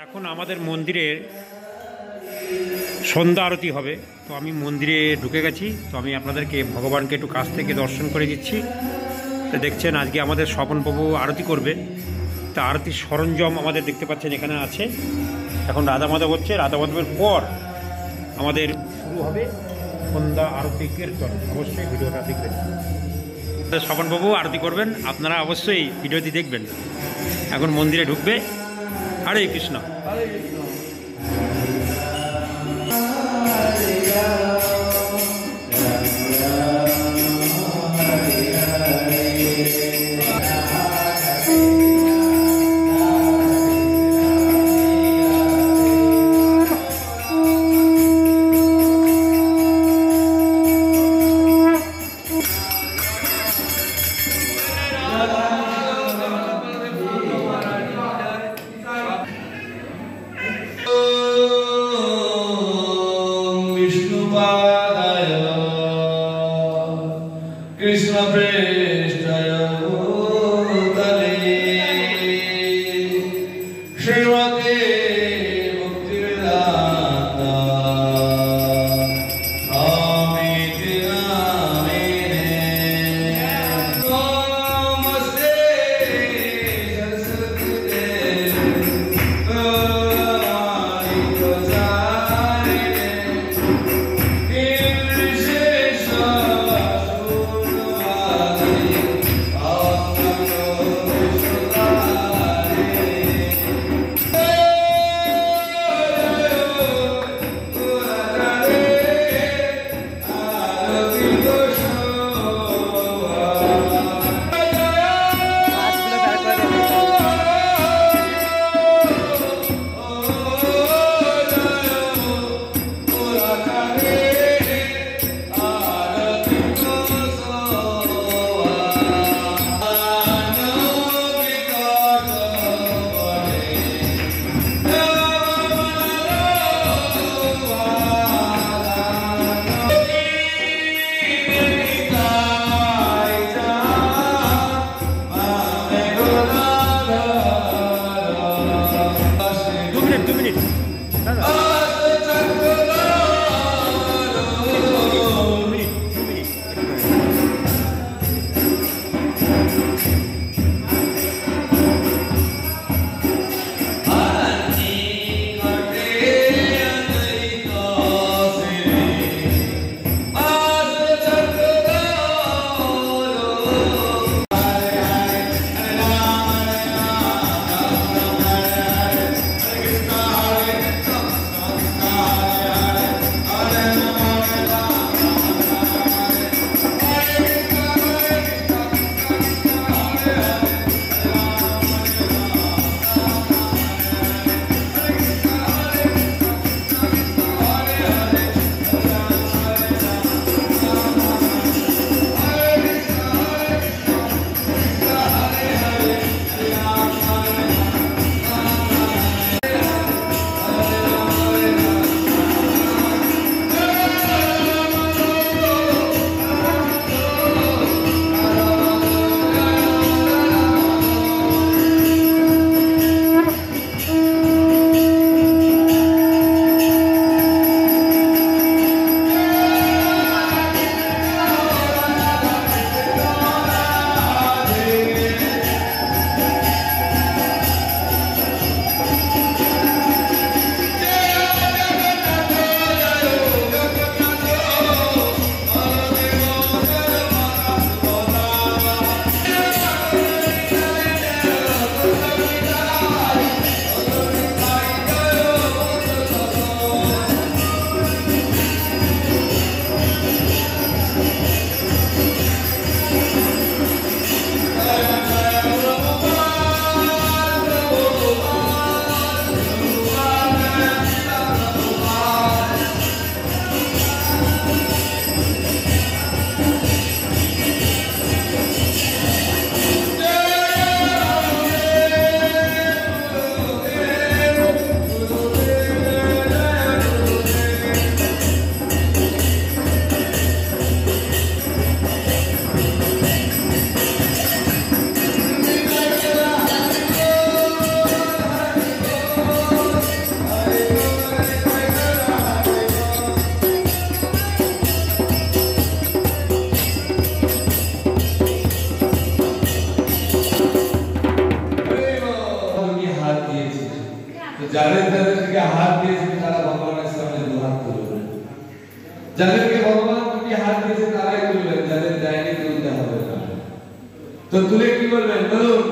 এখন আমাদের মন্দিরের সন্ধ্যা আরতি হবে, তো আমি মন্দিরে ঢুকে গেছি। তো আমি আপনাদেরকে ভগবানকে একটু কাছ থেকে দর্শন করে দিচ্ছি। তো দেখছেন আজকে আমাদের স্বপনপ্রভু আরতি করবে, তা আরতির সরঞ্জাম আমাদের দেখতে পাচ্ছেন এখানে আছে। এখন রাধা মাধব হচ্ছে, রাধা মাধবের পর আমাদের শুরু হবে সন্ধ্যা আরতি কীর্তন। অবশ্যই ভিডিওটা দেখবেন। স্বপনপ্রভু আরতি করবেন, আপনারা অবশ্যই ভিডিওটি দেখবেন। এখন মন্দিরে ঢুকবে। হরে কৃষ্ণ। कृष्ण प्रेष्ठाय भूतले श्रीमते मुक्तिवेदांता स्वामीति नामिने नमस्ते सरस्वती गौरवाणी प्रचारिणे তো যাদের যাদেরকে হাত দিয়েছেন তারা ভগবানের সামনে দুহাত তুলবেন। যাদেরকে ভগবান দুটি হাত দিয়েছে তারাই তুলবেন, যাদের দেয়নি তুলতে হবে না। তো তুলে কি বলবেন বলুন?